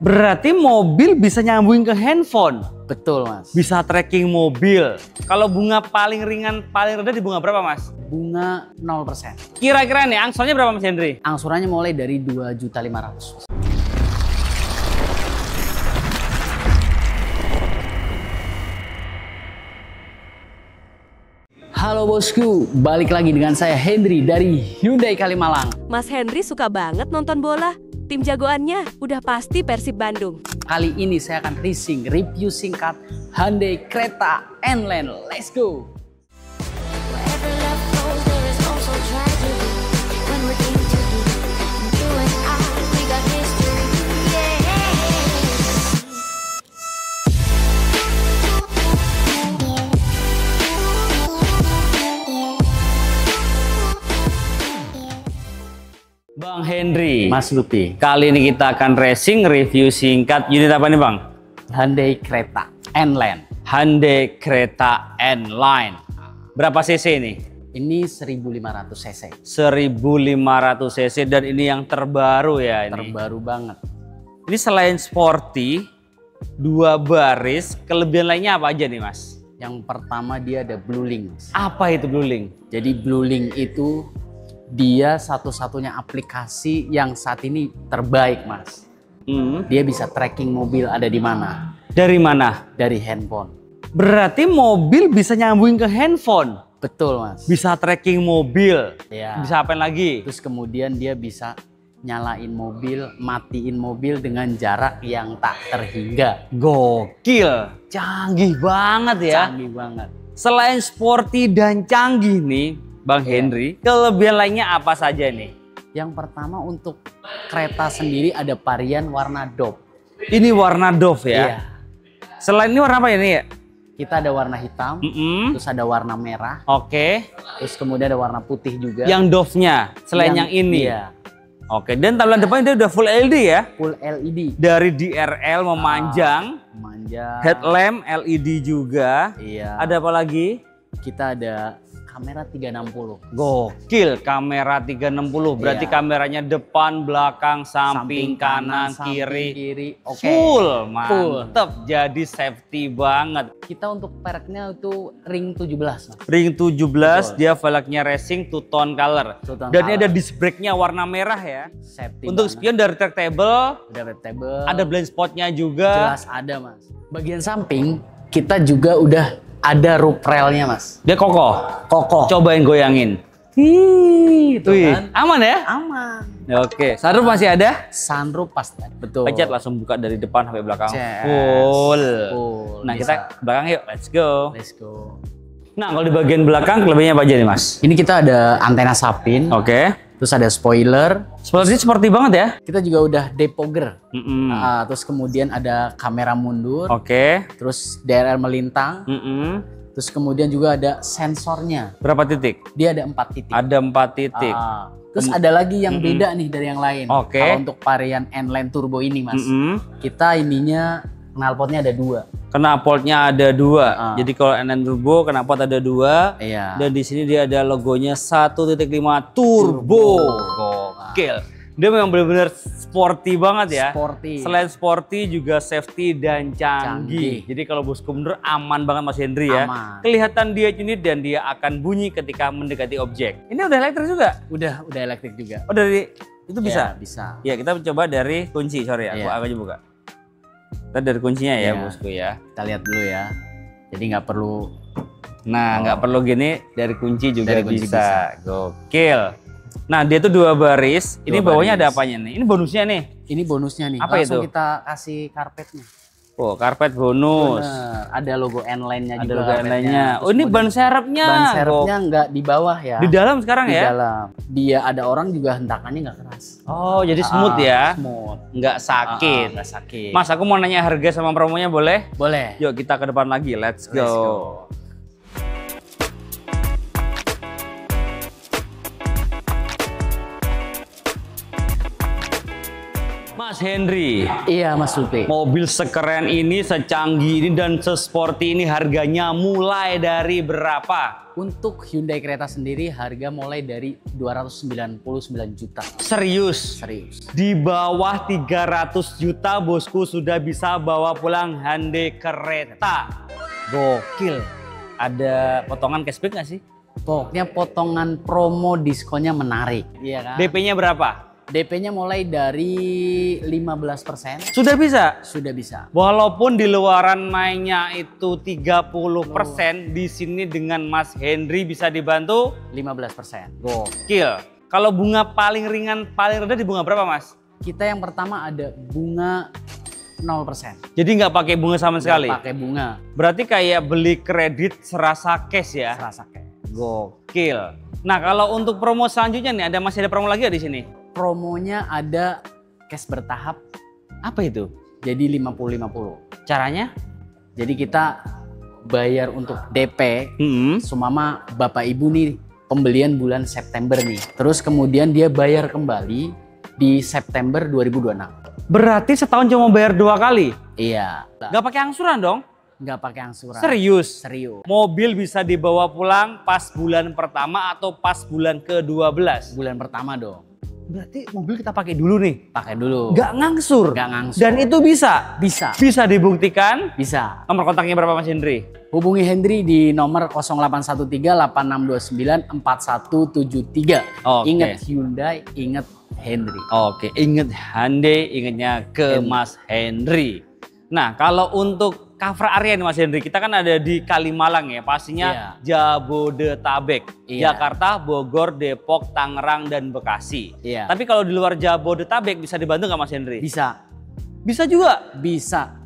Berarti mobil bisa nyambungin ke handphone. Betul, Mas. Bisa tracking mobil. Kalau bunga paling ringan, paling rendah di bunga berapa, Mas? Bunga 0%. Kira-kira nih, angsurannya berapa, Mas Hendri? Angsurannya mulai dari 2.500.000. Halo bosku, balik lagi dengan saya Hendri dari Hyundai Kalimalang. Mas Hendri suka banget nonton bola. Tim jagoannya udah pasti Persib Bandung. Kali ini saya akan review singkat Hyundai Creta N-Line. Let's go! Bang Hendri, Mas Lupi, kali ini kita akan racing review singkat unit apa nih, Bang? Hyundai Creta N-Line. Hyundai Creta N-Line. Berapa cc ini? Ini 1.500 cc. 1.500 cc dan ini yang terbaru ya ini. Terbaru banget. Ini selain sporty, 2 baris, kelebihan lainnya apa aja nih, Mas? Yang pertama dia ada Blue Link. Apa itu Blue Link? Jadi Blue Link itu dia satu-satunya aplikasi yang saat ini terbaik, Mas. Dia bisa tracking mobil ada di mana. Dari mana? Dari handphone. Berarti mobil bisa nyambungin ke handphone. Betul, Mas. Bisa tracking mobil. Ya. Bisa apain lagi? Terus kemudian dia bisa nyalain mobil, matiin mobil dengan jarak yang tak terhingga. Gokil. Canggih banget ya. Canggih banget. Selain sporty dan canggih nih, Bang Hendri, kelebihan lainnya apa saja nih? Yang pertama untuk kereta sendiri ada varian warna Dove. Ini warna Dove ya? Iya. Selain ini warna apa ini ya? Kita ada warna hitam, terus ada warna merah, Oke. terus kemudian ada warna putih juga. Yang Dove-nya, selain yang ini? Iya. Oke, dan tampilan depan dia udah full LED ya? Full LED. Dari DRL memanjang, Memanjang. headlamp LED juga. Iya. Ada apa lagi? Kita ada kamera 360. Gokil, kamera 360. Berarti Iya. kameranya depan, belakang, samping, kanan, samping kiri. Oke. Full, mantep. Jadi safety banget. Kita untuk pereknya itu ring 17. Mas. Ring 17, Betul. dia velgnya racing two tone color. Two tone Dan ini color. ada disc brake-nya warna merah ya. Safety Untuk banget. spion dari retractable, Udah retractable. ada blind spotnya juga. Jelas ada, Mas. Bagian samping kita juga udah ada roof railnya, Mas. Dia kokoh. Kokoh. Cobain goyangin. Itu Wih, kan. aman ya? Aman. Oke, sunroof masih ada? Sunroof pasti. Betul. Pencet langsung buka dari depan sampai belakang. Yes. Full. Full. Nah, Bisa. kita ke belakang yuk. Let's go. Let's go. Nah, kalau di bagian belakang kelebihannya apa aja nih, Mas? Ini kita ada antena sapin. Oke. Terus ada spoiler. Seperti banget ya? Kita juga udah depogger. Mm-mm. Terus kemudian ada kamera mundur. Oke. Terus DRL melintang. Mm-mm. Terus kemudian juga ada sensornya. Berapa titik? Dia ada 4 titik. Ada 4 titik. Terus ada lagi yang beda nih dari yang lain. Oke. Kalau untuk varian N-Line Turbo ini, Mas. Mm-mm. Kita ininya knalpotnya ada 2. Knalpotnya ada 2. Jadi kalau N-Line Turbo knalpot ada 2. Iya. Dan di sini dia ada logonya 1.5 Turbo. Gokil. Dia memang benar-benar sporty banget ya. Sporty. Selain sporty juga safety dan canggih. Jadi kalau bosku bener aman banget Mas Hendri ya. Aman. Kelihatan dia unit dan dia akan bunyi ketika mendekati objek. Ini udah elektrik juga? Udah elektrik juga. Oh dari itu bisa? Ya, bisa. Ya kita coba dari kunci, sorry ya, Iya. aku aja buka. Kita dari kuncinya ya Iya. bosku ya. Kita lihat dulu ya. Jadi nggak perlu. Nah nggak perlu gini, dari kunci juga Dari kunci bisa. Gokil. Nah dia tuh 2 baris, ini Dua bawahnya ada baris. apanya nih? Ini bonusnya nih. Ini bonusnya nih. Apa Langsung itu? kita kasih karpetnya. Oh karpet bonus. Bener. Ada logo N-Line-nya Ada juga. logo karpetnya. lainnya. Terus Oh ini kemudian ban serepnya. ban serepnya nggak di bawah ya. Di dalam sekarang Di ya? dalam. Dia ada orang juga hentakannya nggak keras. Oh jadi smooth ya? Smooth. Nggak sakit. Nggak sakit. Mas aku mau nanya harga sama promonya boleh? Boleh. Yuk kita ke depan lagi, let's go. Let's go. Mas Mas Henry, Iya Mas Lutfi. mobil sekeren ini, secanggih ini, dan sesporty ini harganya mulai dari berapa? Untuk Hyundai Creta sendiri harga mulai dari 299 juta. Serius? Serius. Di bawah 300 juta bosku sudah bisa bawa pulang Hyundai Creta. Gokil. Ada potongan cashback nggak sih? Pokoknya potongan promo diskonnya menarik. Iya kan? DP-nya berapa? DP-nya mulai dari 15%. Sudah bisa? Sudah bisa. Walaupun di luaran mainnya itu 30%, di sini dengan Mas Henry bisa dibantu 15%. gokil. Kalau bunga paling ringan, paling rendah di bunga berapa, Mas? Kita yang pertama ada bunga 0%. Jadi nggak pakai bunga sama sekali? Nggak pakai bunga. Berarti kayak beli kredit serasa cash ya? Serasa kayak. Gokil. Nah, kalau untuk promo selanjutnya nih, masih ada promo lagi nggak di sini? Promonya ada cash bertahap, Apa itu? jadi 50-50. Caranya? Jadi kita bayar untuk DP, sumama Bapak Ibu nih pembelian bulan September nih. Terus kemudian dia bayar kembali di September 2026. Berarti setahun cuma bayar 2 kali? Iya. Nggak pakai angsuran dong? Nggak pakai angsuran. Serius? Serius. Mobil bisa dibawa pulang pas bulan pertama atau pas bulan ke-12? Bulan pertama dong. Berarti mobil kita pakai dulu nih? Pakai dulu. Nggak ngangsur? Nggak ngangsur. Dan itu bisa? Bisa. Bisa dibuktikan? Bisa. Nomor kontaknya berapa, Mas Henry? Hubungi Henry di nomor 0813-8629-4173. Oke. Ingat Hyundai, ingat Henry. Oke, inget Hyundai, ingetnya ke Mas Henry. Nah, kalau untuk cover area nih Mas Henry, kita kan ada di Kalimalang ya, pastinya Jabodetabek. Iya. Jakarta, Bogor, Depok, Tangerang, dan Bekasi. Iya. Tapi kalau di luar Jabodetabek bisa dibantu nggak Mas Henry? Bisa. Bisa juga. Bisa.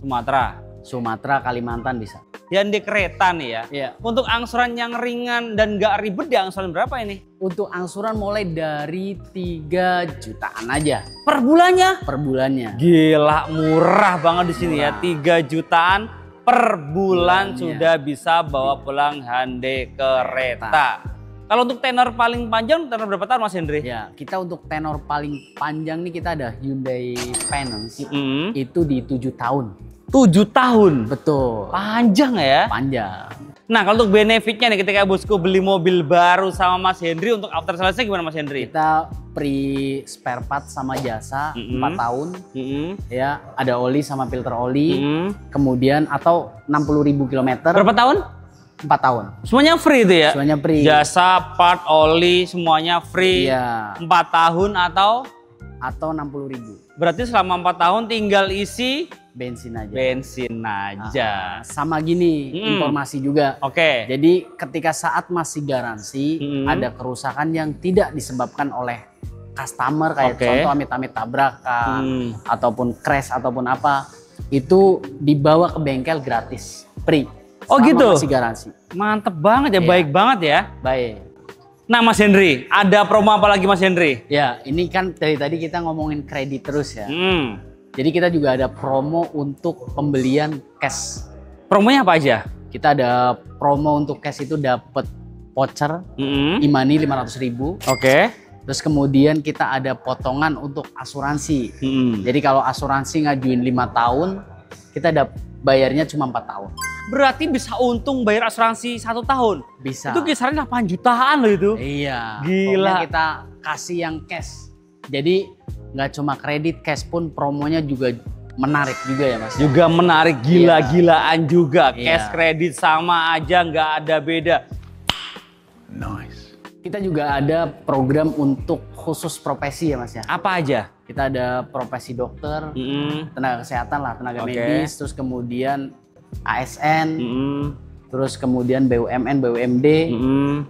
Sumatera. Sumatera, Kalimantan bisa. Hyundai Creta nih ya. Iya. Untuk angsuran yang ringan dan nggak ribet, di angsuran berapa ini? Untuk angsuran mulai dari 3 jutaan aja Per bulannya? per bulannya. Gila, murah banget di sini ya. 3 jutaan per bulan Bulannya. sudah bisa bawa pulang Hyundai Creta. Kalau untuk tenor paling panjang, tenor berapa tahun Mas Henry? Ya, kita untuk tenor paling panjang nih kita ada Hyundai Finance. Mm. Itu di 7 tahun. 7 tahun. Betul. Panjang ya. Panjang. Nah, kalau untuk benefitnya nih ketika bosku beli mobil baru sama Mas Henry, untuk after sales-nya gimana Mas Henry? Kita free spare part sama jasa 4 tahun. Ya, ada oli sama filter oli. Kemudian atau 60.000 kilometer. Berapa tahun? 4 tahun. Semuanya free itu ya? Semuanya free. Jasa, part, oli, semuanya free. Iya. 4 tahun atau? Atau 60.000. Berarti selama 4 tahun tinggal isi Bensin aja. bensin aja. Sama gini, informasi juga. Oke. Jadi ketika saat masih garansi, ada kerusakan yang tidak disebabkan oleh customer, kayak Oke. contoh amit-amit tabrakan, ataupun crash, ataupun apa, itu dibawa ke bengkel gratis, free. Oh, Selama gitu? masih garansi. Mantep banget ya, Iya. baik banget ya. Baik. Nah Mas Henry, ada promo apa lagi Mas Henry? Ya, ini kan dari tadi kita ngomongin kredit terus ya. Jadi Jadi kita juga ada promo untuk pembelian cash. promonya apa aja? Kita ada promo untuk cash itu dapat voucher e-money 500.000. Oke. Terus kemudian kita ada potongan untuk asuransi. Jadi kalau asuransi ngajuin 5 tahun, kita bayarnya cuma 4 tahun. Berarti bisa untung bayar asuransi 1 tahun? Bisa. Itu kisaran 8 jutaan loh itu. Iya. Gila. Pokoknya kita kasih yang cash. Jadi nggak cuma kredit, cash pun promonya juga menarik juga ya Mas. Juga menarik, gila-gilaan juga. Iya. Cash kredit sama aja, nggak ada beda. Kita juga ada program untuk khusus profesi ya Mas ya. Apa aja? Kita ada profesi dokter, tenaga kesehatan lah, tenaga Oke. medis, terus kemudian ASN, Mm-mm. terus kemudian BUMN, BUMD,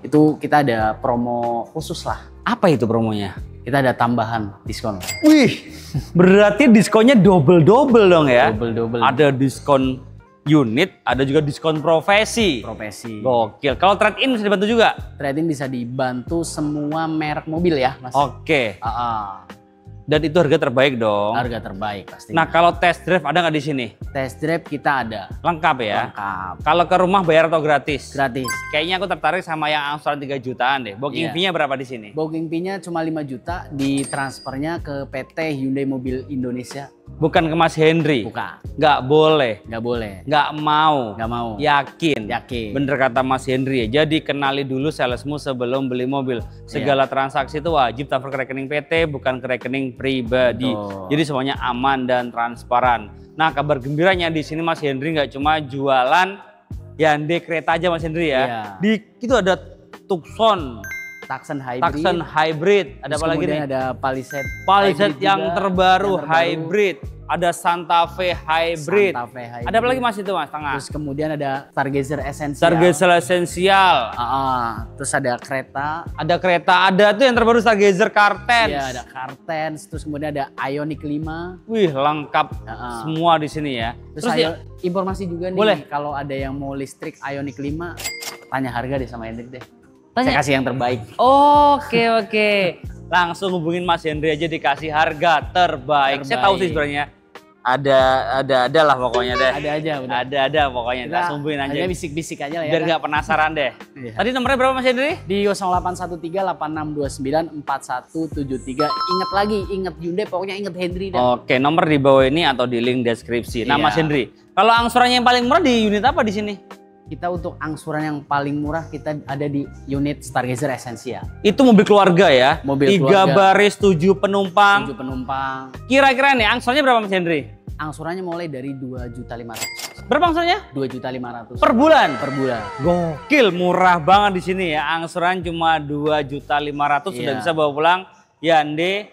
itu kita ada promo khusus lah. Apa itu promonya? Kita ada tambahan diskon. Wih, berarti diskonnya double-double dong ya? Double-double. Ada diskon unit, ada juga diskon profesi. Profesi. Gokil. Kalau trade-in bisa dibantu juga? Trade-in bisa dibantu semua merek mobil ya Mas. Oke. Ah, Dan itu harga terbaik dong. harga terbaik pasti. Nah, kalau test drive ada nggak di sini? Test drive kita ada. Lengkap ya? Lengkap. Kalau ke rumah bayar atau gratis? Gratis. Kayaknya aku tertarik sama yang angsuran 3 jutaan deh. Booking fee-nya berapa di sini? Booking fee-nya cuma 5 juta, ditransfernya ke PT Hyundai Mobil Indonesia. Bukan ke Mas Henry? Bukan. Nggak boleh? Nggak boleh. Nggak mau? Nggak mau. Yakin? Yakin. Bener kata Mas Henry ya, jadi kenali dulu salesmu sebelum beli mobil. Segala transaksi itu wajib transfer ke rekening PT, bukan ke rekening pribadi. Betul. Jadi semuanya aman dan transparan. Nah, kabar gembiranya di sini Mas Henry nggak cuma jualan Hyundai kereta aja Mas Henry ya. Iya. Di itu ada Tucson, Tucson Hybrid. Tucson Hybrid. Ada Terus apa lagi nih? Ada Palisade. Palisade Hybrid yang juga, terbaru yang Hybrid. Ada Santa Fe Hybrid. Santa Fe Hybrid. Ada apa lagi Mas itu Mas tengah? Terus kemudian ada Stargazer Essential. Stargazer Essential. Terus ada kereta. Ada kereta, ada tuh yang terbaru Stargazer Cartens. Iya, ada Cartens. Terus kemudian ada Ioniq 5. Wih, lengkap semua di sini ya. Terus informasi juga nih, boleh. kalau ada yang mau listrik Ioniq 5, tanya harga deh sama Hendrik deh. Tanya. Saya kasih yang terbaik. Oke. Langsung hubungin Mas Henry aja dikasih harga terbaik. Saya tahu sih sebenarnya. Ada lah pokoknya deh. Ada aja, benar. Ada pokoknya. Kita hubungin aja. Hanya bisik-bisik aja lah ya. Biar nggak penasaran deh. Iya. Tadi nomornya berapa Mas Henry? Di 0813-8629-4173. Ingat Hyundai, pokoknya ingat Hendry dah. Oke, nomor di bawah ini atau di link deskripsi. Nah, Iya. Mas Henry, kalau angsurannya yang paling murah di unit apa di sini? Kita untuk angsuran yang paling murah kita ada di unit Stargazer Essential. Itu mobil keluarga ya? Mobil 3 keluarga. baris, 7 penumpang. 7 penumpang. Kira-kira nih angsurannya berapa Mas Henry? Angsurannya mulai dari 2.500.000. Berapa angsurannya? 2.500.000 Per bulan? per bulan. Gokil, murah banget di sini ya. Angsuran cuma 2.500.000 sudah Iya. bisa bawa pulang Hyundai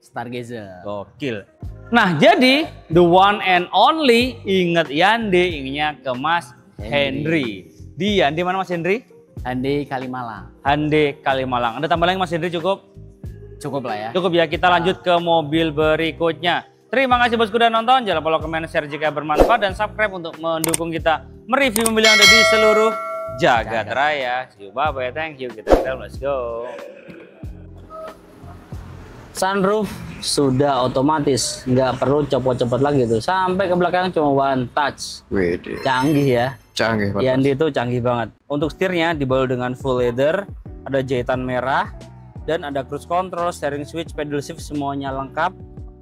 Stargazer. Gokil. Nah, jadi the one and only inget Hyundai, ingetnya ke Mas Henry. Di Hyundai mana Mas Henry? Hyundai Kalimalang. Hyundai Kalimalang. Ada tambah lagi Mas Henry cukup? Cukup lah ya. Cukup ya, kita lanjut ke mobil berikutnya. Terima kasih bosku udah nonton. Jangan lupa komen, share jika bermanfaat dan subscribe untuk mendukung kita mereview mobil yang ada di seluruh jagat raya. See you, bye bye, thank you. Kita let's go. Sunroof sudah otomatis, nggak perlu copot-copot lagi tuh. Sampai ke belakang cuma one touch. Wede. Canggih ya. Canggih Pak. Hyundai itu canggih banget. Untuk setirnya dibalut dengan full leather, ada jahitan merah, dan ada cruise control, steering switch, pedal shift semuanya lengkap.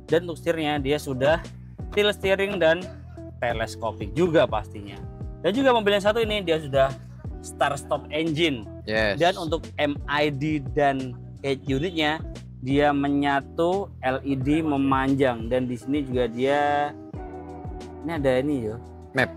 Dan untuk setirnya dia sudah tilt steering dan teleskopik juga pastinya. Dan juga mobil yang satu ini dia sudah start stop engine. Yes. Dan untuk MID dan head unitnya dia menyatu LED memanjang, dan di sini juga dia ini ada ini yo map,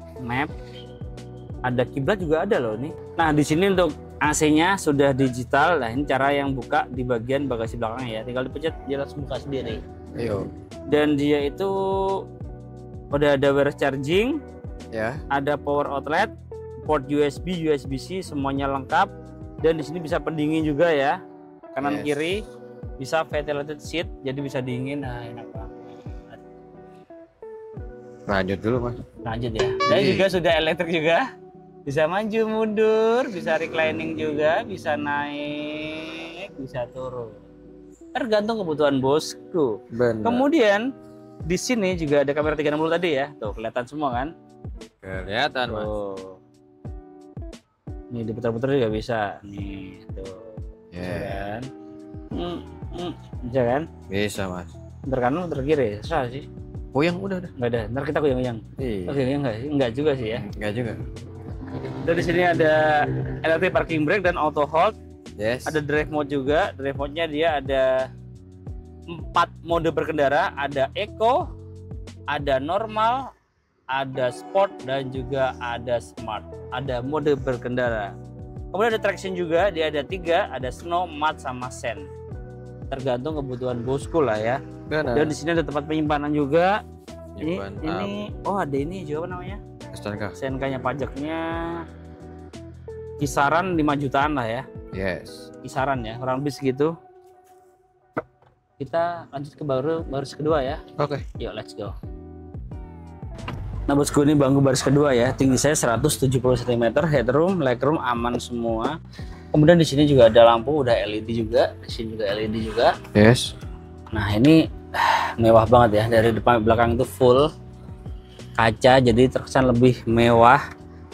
ada kiblat juga ada loh nih. Nah di sini untuk AC-nya sudah digital. Nah ini cara yang buka di bagian bagasi belakang ya, tinggal dipencet dia langsung buka sendiri. Ayo. Dan dia itu udah ada wireless charging, Ya. ada power outlet, port USB, USB-C semuanya lengkap. Dan di sini bisa pendingin juga ya, kanan Yes. kiri. Bisa ventilated seat, jadi bisa dingin. Nah enak banget. Lanjut dulu Mas. Lanjut ya. Dan juga sudah elektrik juga. Bisa maju mundur, bisa reclining juga, bisa naik, bisa turun. Tergantung kebutuhan bosku. Benar. Kemudian di sini juga ada kamera 360 tadi ya. Tuh kelihatan semua kan? Kelihatan Mas. Tuh. Nih diputar-putar juga bisa. Nih tuh. Bisa Ya. kan? Bisa kan? Bisa Mas. Muter kanan, muter kiri, serah sih. Oh yang udah. Nggak ada, ntar kita goyang-goyang. Iya. Oke, enggak juga sih ya. Enggak juga. Dan di sini ada electric parking brake dan auto hold. Yes. Ada drive mode juga. Drive mode-nya dia ada 4 mode berkendara. Ada eco, ada normal, ada sport, dan juga ada smart. Ada mode berkendara. Kemudian ada traction juga. Dia ada 3, ada snow, mud, sama sand. Tergantung kebutuhan bosku lah ya. Benar. Dan di sini ada tempat penyimpanan juga. Nyimpan Ini oh ada ini juga apa namanya? STNK. SNK-nya pajaknya kisaran 5 jutaan lah ya. Yes. Kisaran ya, kurang lebih segitu. Kita lanjut ke baris kedua ya. Oke. Yuk let's go. Nah bosku, ini bangku baris kedua ya. Tinggi saya 170 cm, headroom, legroom aman semua. Kemudian di sini juga ada lampu, udah LED juga. Di sini juga LED juga. Yes. Nah ini mewah banget ya, dari depan ke belakang itu full kaca jadi terkesan lebih mewah.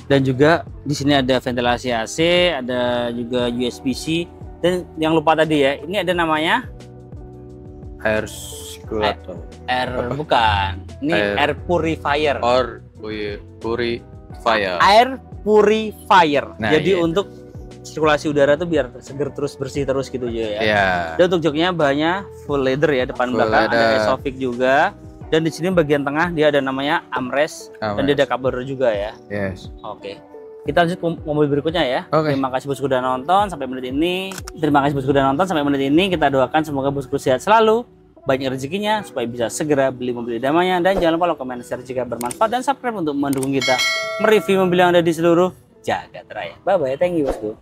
Dan juga di sini ada ventilasi AC, ada juga USB-C, dan yang lupa tadi ya, ini ada namanya Air circulator. bukan. Ini air purifier. Purifier. Air purifier. Nah, Jadi iya. untuk sirkulasi udara tuh biar seger terus, bersih terus gitu ya. Iya. Dan untuk joknya bahannya full leather ya, depan Full belakang ada leather. Esofix juga. Dan di sini bagian tengah dia ada namanya armrest dan dia ada cover juga ya. Yes. Oke. Kita lanjut ke mobil berikutnya ya. Oke. Terima kasih bosku udah nonton sampai menit ini. Terima kasih bosku udah nonton sampai menit ini. Kita doakan semoga bosku sehat selalu, banyak rezekinya supaya bisa segera beli mobil idamannya, dan jangan lupa like, comment, share jika bermanfaat, dan subscribe untuk mendukung kita mereview mobil yang ada di seluruh jagat raya. Bye bye, thank you bosku.